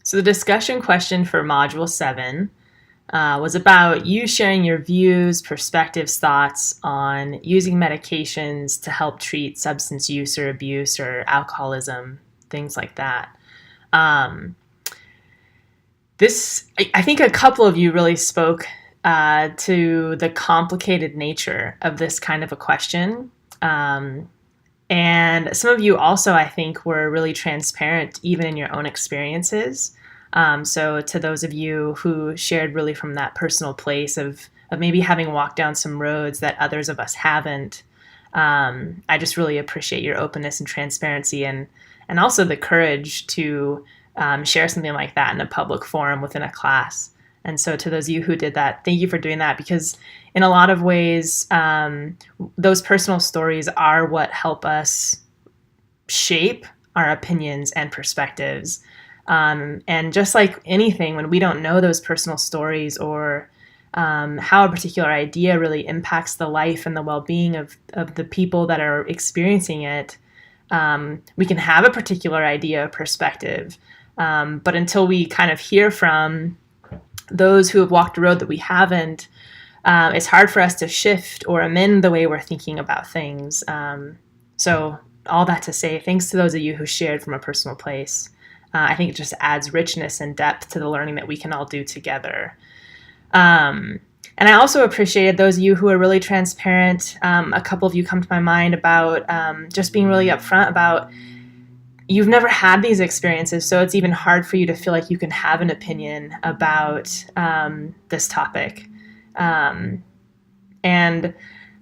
So the discussion question for Module 7 was about you sharing your views, perspectives, thoughts on using medications to help treat substance use or abuse or alcoholism, things like that. Um, I think a couple of you really spoke to the complicated nature of this kind of a question. And some of you also, I think, were really transparent even in your own experiences. So to those of you who shared really from that personal place of maybe having walked down some roads that others of us haven't, I just really appreciate your openness and transparency and also the courage to share something like that in a public forum within a class. And so to those of you who did that, thank you for doing that, because in a lot of ways, those personal stories are what help us shape our opinions and perspectives. And just like anything, when we don't know those personal stories or how a particular idea really impacts the life and the well-being of the people that are experiencing it, we can have a particular idea or perspective. But until we kind of hear from those who have walked a road that we haven't, it's hard for us to shift or amend the way we're thinking about things. So all that to say, thanks to those of you who shared from a personal place. I think it just adds richness and depth to the learning that we can all do together. And I also appreciated those of you who are really transparent. A couple of you come to my mind about just being really upfront about you've never had these experiences, so it's even hard for you to feel like you can have an opinion about this topic. And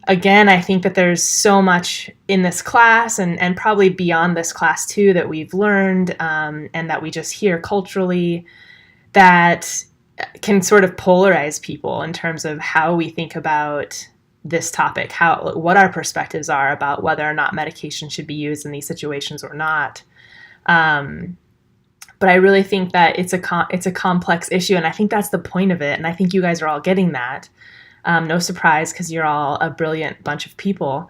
again, I think that there's so much in this class and probably beyond this class too that we've learned and that we just hear culturally that can sort of polarize people in terms of how we think about this topic, what our perspectives are about whether or not medication should be used in these situations or not. But I really think that it's a complex issue, and I think that's the point of it. And I think you guys are all getting that. No surprise, because you're all a brilliant bunch of people,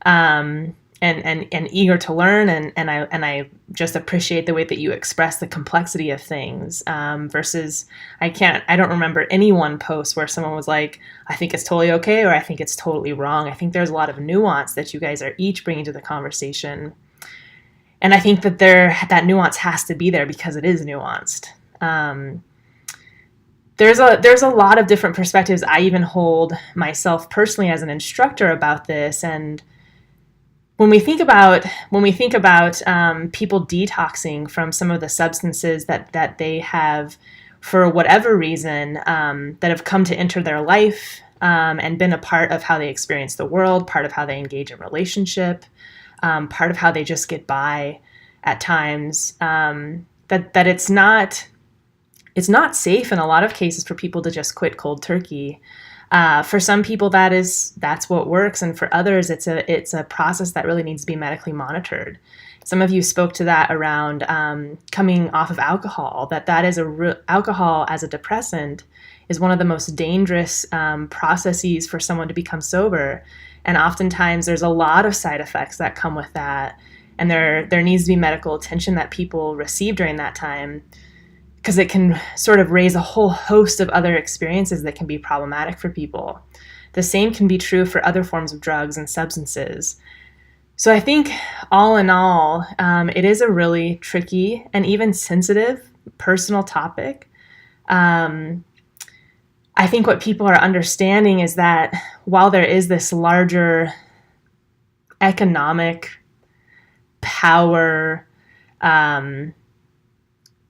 and eager to learn. And I just appreciate the way that you express the complexity of things. Versus, I don't remember any one post where someone was like, "I think it's totally okay," or "I think it's totally wrong." I think there's a lot of nuance that you guys are each bringing to the conversation. And I think that that nuance has to be there because it is nuanced. There's a lot of different perspectives I even hold myself personally as an instructor about this. And when we think about people detoxing from some of the substances that they have, for whatever reason, that have come to enter their life and been a part of how they experience the world, part of how they engage in relationship, part of how they just get by at times, that it's not safe in a lot of cases for people to just quit cold turkey. For some people, that's what works, and for others, it's a process that really needs to be medically monitored. Some of you spoke to that around coming off of alcohol. Alcohol as a depressant is one of the most dangerous processes for someone to become sober. And oftentimes there's a lot of side effects that come with that. And there needs to be medical attention that people receive during that time, because it can sort of raise a whole host of other experiences that can be problematic for people. The same can be true for other forms of drugs and substances. So I think all in all, it is a really tricky and even sensitive personal topic. I think what people are understanding is that while there is this larger economic power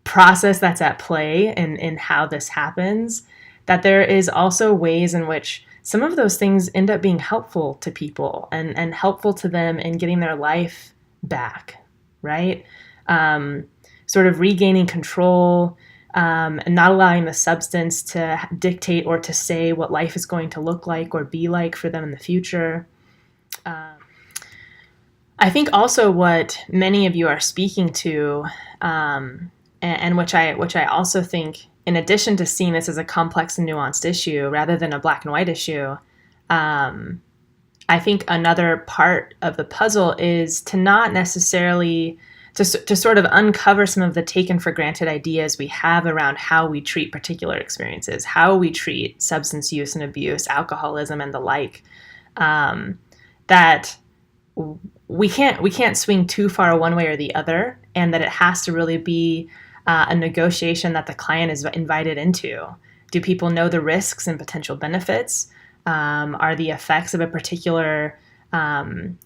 process that's at play in how this happens, that there is also ways in which some of those things end up being helpful to people and helpful to them in getting their life back, right? Sort of regaining control, and not allowing the substance to dictate or to say what life is going to look like or be like for them in the future. I think also what many of you are speaking to, and which I also think, in addition to seeing this as a complex and nuanced issue rather than a black and white issue, I think another part of the puzzle is to not necessarily to sort of uncover some of the taken for granted ideas we have around how we treat particular experiences, how we treat substance use and abuse, alcoholism, and the like. That we can't swing too far one way or the other, and that it has to really be a negotiation that the client is invited into. Do people know the risks and potential benefits? Are the effects of a particular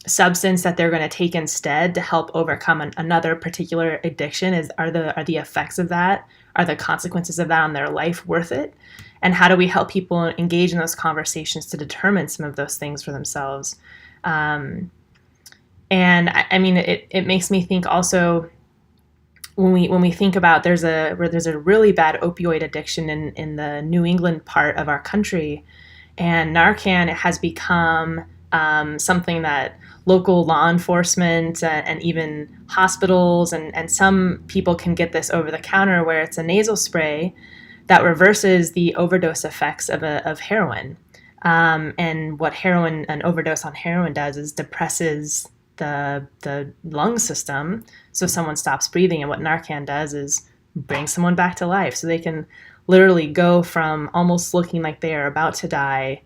substance that they're going to take instead to help overcome another particular addiction? Are the effects of that, are the consequences of that on their life worth it? And how do we help people engage in those conversations to determine some of those things for themselves? And I mean, it makes me think also, when we think about there's a really bad opioid addiction in the New England part of our country, and Narcan has become something that local law enforcement and even hospitals and some people can get this over the counter, where it's a nasal spray that reverses the overdose effects of heroin. And what an overdose on heroin does is depresses the lung system, so someone stops breathing. And what Narcan does is bring someone back to life, so they can literally go from almost looking like they are about to die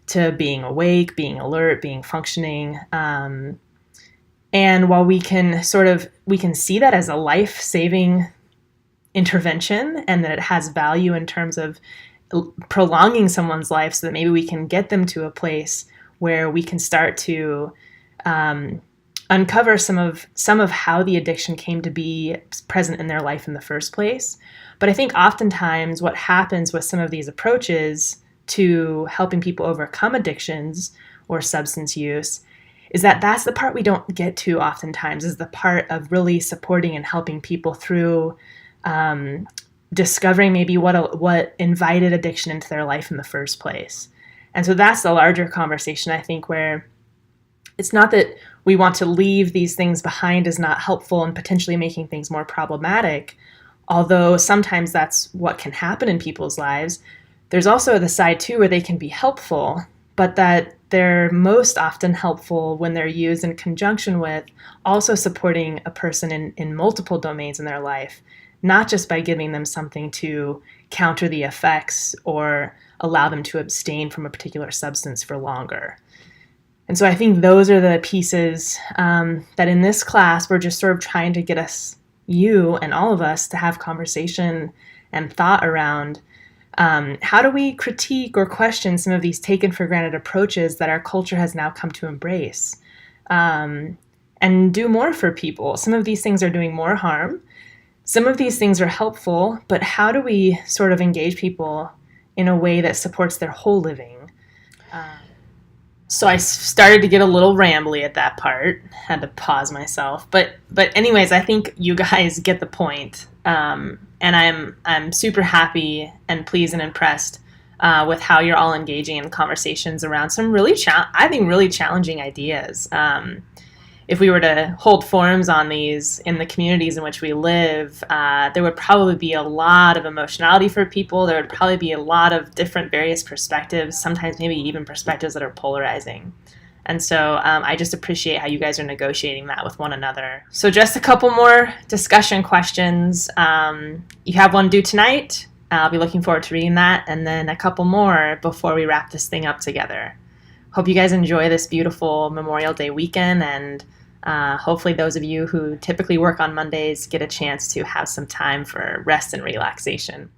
to being awake, being alert, being functioning. And while we can see that as a life-saving intervention, and that it has value in terms of prolonging someone's life so that maybe we can get them to a place where we can start to uncover some of how the addiction came to be present in their life in the first place. But I think oftentimes what happens with some of these approaches to helping people overcome addictions or substance use is that that's the part we don't get to oftentimes, is the part of really supporting and helping people through discovering maybe what invited addiction into their life in the first place. And so that's the larger conversation, I think, where it's not that we want to leave these things behind as not helpful and potentially making things more problematic, although sometimes that's what can happen in people's lives. There's also the side too where they can be helpful, but that they're most often helpful when they're used in conjunction with also supporting a person in multiple domains in their life, not just by giving them something to counter the effects or allow them to abstain from a particular substance for longer. And so I think those are the pieces that in this class we're just sort of trying to get you and all of us to have conversation and thought around. How do we critique or question some of these taken for granted approaches that our culture has now come to embrace, and do more for people? Some of these things are doing more harm. Some of these things are helpful, but how do we sort of engage people in a way that supports their whole living? So I started to get a little rambly at that part. Had to pause myself. But anyways, I think you guys get the point. And I'm super happy and pleased and impressed with how you're all engaging in conversations around some really challenging ideas. If we were to hold forums on these in the communities in which we live, there would probably be a lot of emotionality for people. There would probably be a lot of different various perspectives, sometimes maybe even perspectives that are polarizing. And so I just appreciate how you guys are negotiating that with one another. So just a couple more discussion questions. You have one due tonight. I'll be looking forward to reading that. And then a couple more before we wrap this thing up together. Hope you guys enjoy this beautiful Memorial Day weekend, and hopefully those of you who typically work on Mondays get a chance to have some time for rest and relaxation.